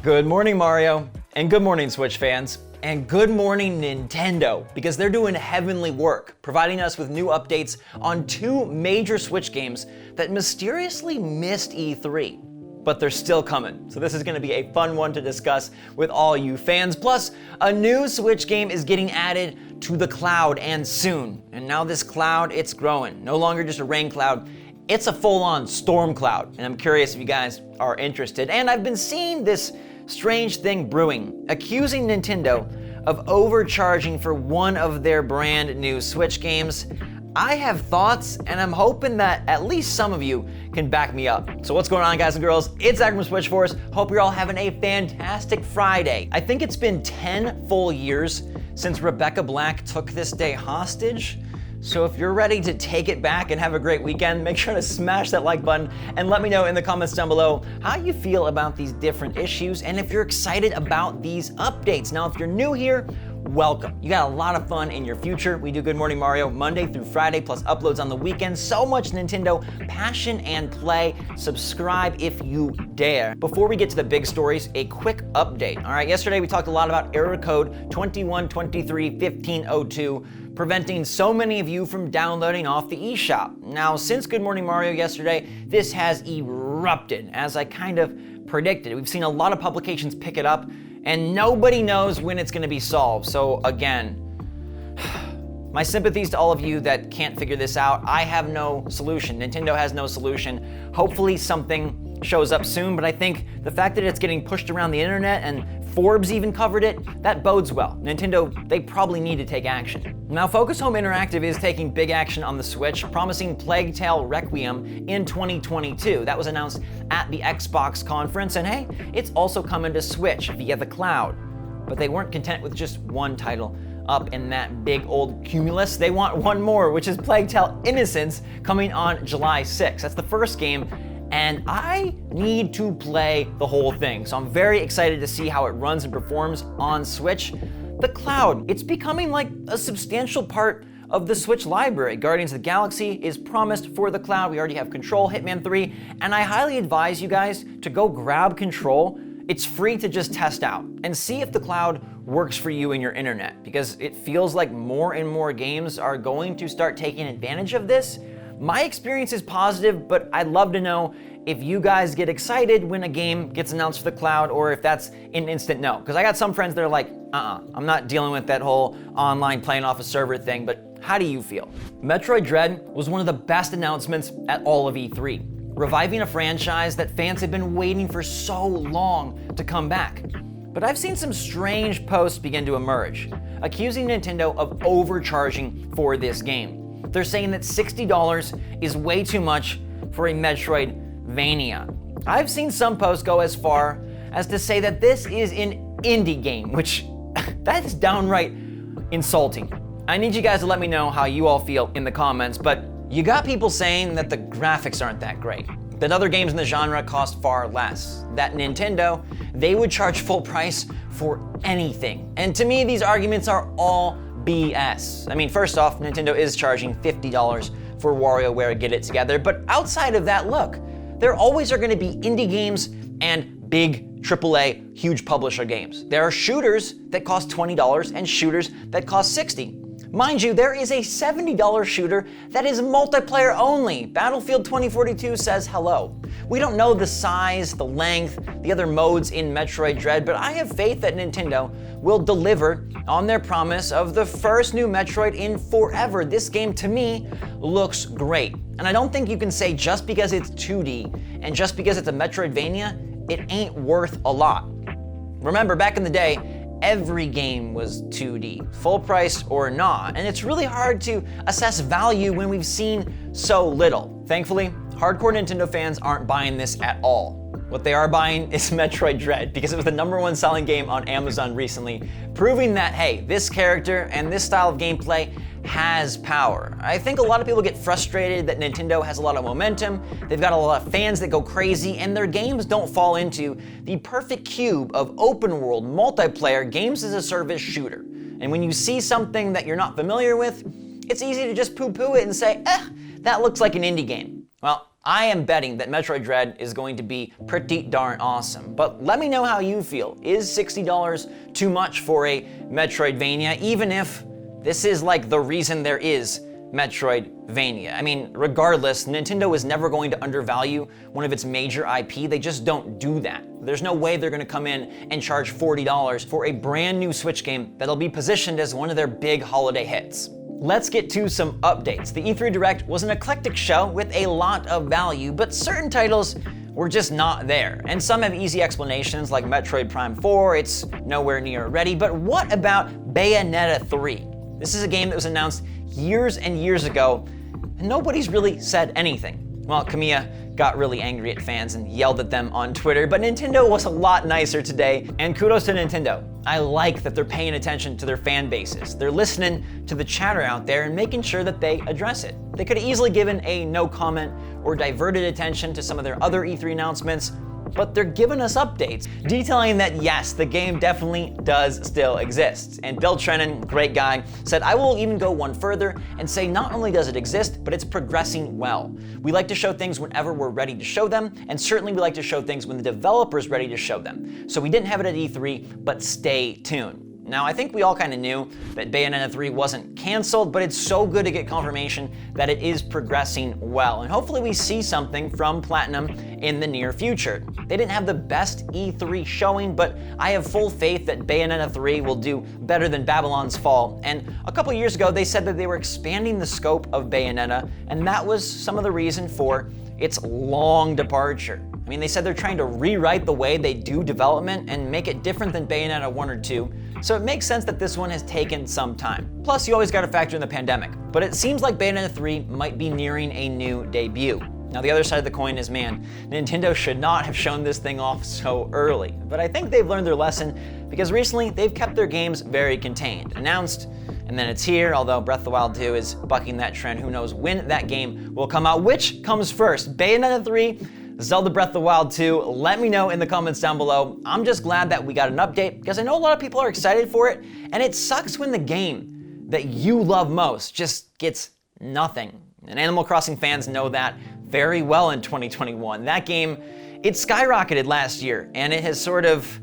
Good morning, Mario, and good morning, Switch fans, and good morning, Nintendo, because they're doing heavenly work, providing us with new updates on two major Switch games that mysteriously missed E3. But they're still coming, so this is going to be a fun one to discuss with all you fans. Plus, a new Switch game is getting added to the cloud, and soon. And now this cloud, it's growing. No longer just a rain cloud, it's a full-on storm cloud. And I'm curious if you guys are interested. And I've been seeing this strange thing brewing, accusing Nintendo of overcharging for one of their brand new Switch games. I have thoughts, and I'm hoping that at least some of you can back me up. So what's going on, guys and girls? It's Zach from SwitchForce. Hope you're all having a fantastic Friday. I think it's been 10 full years since Rebecca Black took this day hostage. So if you're ready to take it back and have a great weekend, make sure to smash that like button and let me know in the comments down below how you feel about these different issues and if you're excited about these updates. Now, if you're new here, welcome. You got a lot of fun in your future. We do Good Morning Mario Monday through Friday, plus uploads on the weekend. So much Nintendo passion and play. Subscribe if you dare. Before we get to the big stories, a quick update. All right, yesterday we talked a lot about error code 21231502, preventing so many of you from downloading off the eShop. Now, since Good Morning Mario yesterday, this has erupted, as I kind of predicted. We've seen a lot of publications pick it up, and nobody knows when it's gonna be solved. So again, my sympathies to all of you that can't figure this out. I have no solution. Nintendo has no solution. Hopefully something shows up soon, but I think the fact that it's getting pushed around the internet and Forbes even covered it, that bodes well. Nintendo, they probably need to take action. Now, Focus Home Interactive is taking big action on the Switch, promising Plague Tale Requiem in 2022. That was announced at the Xbox conference, and hey, it's also coming to Switch via the cloud. But they weren't content with just one title up in that big old cumulus. They want one more, which is Plague Tale Innocence, coming on July 6th. That's the first game, and I need to play the whole thing. So I'm very excited to see how it runs and performs on Switch. The cloud, it's becoming like a substantial part of the Switch library. Guardians of the Galaxy is promised for the cloud. We already have Control, Hitman 3, and I highly advise you guys to go grab Control. It's free to just test out and see if the cloud works for you and your internet, because it feels like more and more games are going to start taking advantage of this. My experience is positive, but I'd love to know if you guys get excited when a game gets announced for the cloud, or if that's an instant no. Because I got some friends that are like, I'm not dealing with that whole online playing off a server thing, but how do you feel? Metroid Dread was one of the best announcements at all of E3, reviving a franchise that fans have been waiting for so long to come back. But I've seen some strange posts begin to emerge, accusing Nintendo of overcharging for this game. They're saying that $60 is way too much for a Metroidvania. I've seen some posts go as far as to say that this is an indie game, which that is downright insulting. I need you guys to let me know how you all feel in the comments, but you got people saying that the graphics aren't that great, that other games in the genre cost far less, that Nintendo, they would charge full price for anything. And to me, these arguments are all BS. I mean, first off, Nintendo is charging $50 for WarioWare Get It Together, but outside of that, look, there always are gonna be indie games and big AAA, huge publisher games. There are shooters that cost $20 and shooters that cost $60. Mind you, there is a $70 shooter that is multiplayer only. Battlefield 2042 says hello. We don't know the size, the length, the other modes in Metroid Dread, but I have faith that Nintendo will deliver on their promise of the first new Metroid in forever. This game, to me, looks great. And I don't think you can say just because it's 2D and just because it's a Metroidvania, it ain't worth a lot. Remember, back in the day, every game was 2D, full price or not, and it's really hard to assess value when we've seen so little. Thankfully, hardcore Nintendo fans aren't buying this at all. What they are buying is Metroid Dread, because it was the #1 selling game on Amazon recently, proving that, hey, this character and this style of gameplay has power. I think a lot of people get frustrated that Nintendo has a lot of momentum, they've got a lot of fans that go crazy, and their games don't fall into the perfect cube of open world, multiplayer, games as a service shooter. And when you see something that you're not familiar with, it's easy to just poo-poo it and say, that looks like an indie game. Well, I am betting that Metroid Dread is going to be pretty darn awesome, but let me know how you feel. Is $60 too much for a Metroidvania, even if this is like the reason there is Metroidvania? I mean, regardless, Nintendo is never going to undervalue one of its major IP. They just don't do that. There's no way they're going to come in and charge $40 for a brand new Switch game that'll be positioned as one of their big holiday hits. Let's get to some updates. The E3 Direct was an eclectic show with a lot of value, but certain titles were just not there. And some have easy explanations, like Metroid Prime 4, it's nowhere near ready. But what about Bayonetta 3? This is a game that was announced years and years ago, and nobody's really said anything. Well, Kamiya got really angry at fans and yelled at them on Twitter, but Nintendo was a lot nicer today, and kudos to Nintendo. I like that they're paying attention to their fan bases. They're listening to the chatter out there and making sure that they address it. They could have easily given a no comment or diverted attention to some of their other E3 announcements, but they're giving us updates, detailing that yes, the game definitely does still exist. And Bill Trennan, great guy, said, "I will even go one further and say not only does it exist, but it's progressing well. We like to show things whenever we're ready to show them, and certainly we like to show things when the developer's ready to show them. So we didn't have it at E3, but stay tuned." Now, I think we all kind of knew that Bayonetta 3 wasn't canceled, but it's so good to get confirmation that it is progressing well. And hopefully we see something from Platinum in the near future. They didn't have the best E3 showing, but I have full faith that Bayonetta 3 will do better than Babylon's Fall. And a couple years ago, they said that they were expanding the scope of Bayonetta, and that was some of the reason for its long departure. I mean, they said they're trying to rewrite the way they do development and make it different than Bayonetta 1 or 2, so it makes sense that this one has taken some time. Plus, you always gotta factor in the pandemic, but it seems like Bayonetta 3 might be nearing a new debut. Now, the other side of the coin is, man, Nintendo should not have shown this thing off so early, but I think they've learned their lesson because recently they've kept their games very contained. Announced, and then it's here, although Breath of the Wild 2 is bucking that trend. Who knows when that game will come out? Which comes first, Bayonetta 3, Zelda Breath of the Wild 2? Let me know in the comments down below. I'm just glad that we got an update because I know a lot of people are excited for it, and it sucks when the game that you love most just gets nothing. And Animal Crossing fans know that very well in 2021. That game, it skyrocketed last year, and it has sort of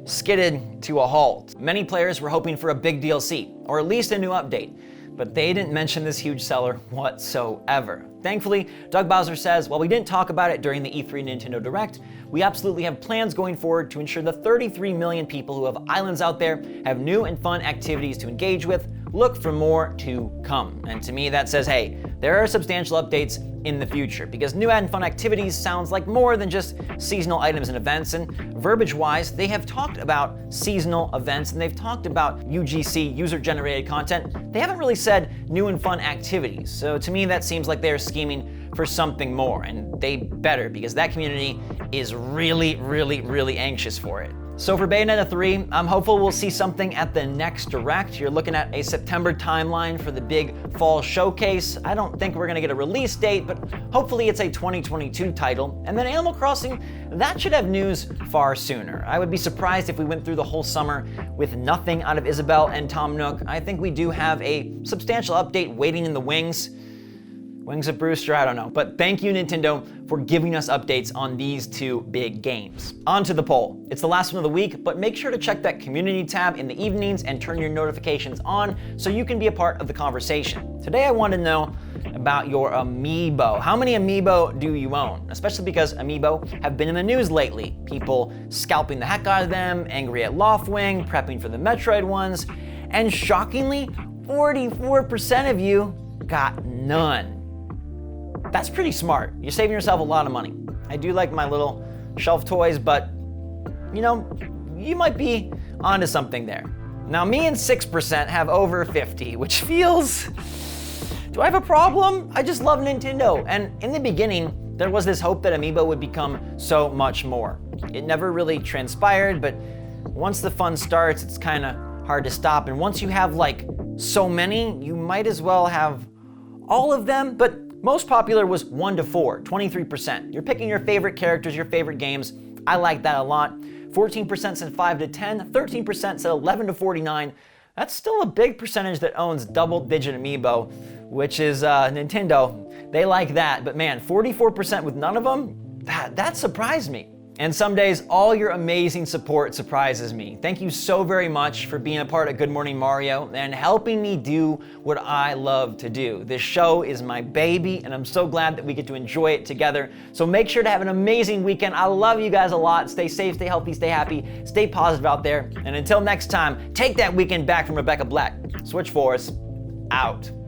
skidded to a halt. Many players were hoping for a big DLC, or at least a new update, but they didn't mention this huge seller whatsoever. Thankfully, Doug Bowser says, while we didn't talk about it during the E3 Nintendo Direct, we absolutely have plans going forward to ensure the 33 million people who have islands out there have new and fun activities to engage with. Look for more to come. And to me, that says, hey, there are substantial updates in the future, because new and fun activities sounds like more than just seasonal items and events, and verbiage-wise, they have talked about seasonal events and they've talked about UGC, user-generated content. They haven't really said new and fun activities, so to me that seems like they're scheming for something more, and they better, because that community is really, really, really anxious for it. So for Bayonetta 3, I'm hopeful we'll see something at the next Direct. You're looking at a September timeline for the big fall showcase. I don't think we're gonna get a release date, but hopefully it's a 2022 title. And then Animal Crossing, that should have news far sooner. I would be surprised if we went through the whole summer with nothing out of Isabelle and Tom Nook. I think we do have a substantial update waiting in the wings. Wings of Brewster, I don't know. But thank you, Nintendo, for giving us updates on these two big games. On to the poll. It's the last one of the week, but make sure to check that community tab in the evenings and turn your notifications on so you can be a part of the conversation. Today I want to know about your amiibo. How many amiibo do you own? Especially because amiibo have been in the news lately. People scalping the heck out of them, angry at Loftwing, prepping for the Metroid ones, and shockingly, 44% of you got none. That's pretty smart. You're saving yourself a lot of money. I do like my little shelf toys, but you know, you might be onto something there. Now, me and 6% have over 50, which feels, do I have a problem? I just love Nintendo. And in the beginning, there was this hope that amiibo would become so much more. It never really transpired, but once the fun starts, it's kind of hard to stop. And once you have like so many, you might as well have all of them, but most popular was 1 to 4, 23%. You're picking your favorite characters, your favorite games. I like that a lot. 14% said 5 to 10, 13% said 11 to 49. That's still a big percentage that owns double-digit amiibo, which is Nintendo. They like that, but man, 44% with none of them? That surprised me. And some days, all your amazing support surprises me. Thank you so very much for being a part of Good Morning Mario and helping me do what I love to do. This show is my baby, and I'm so glad that we get to enjoy it together. So make sure to have an amazing weekend. I love you guys a lot. Stay safe, stay healthy, stay happy, stay positive out there. And until next time, take that weekend back from Rebecca Black. SwitchForce, out.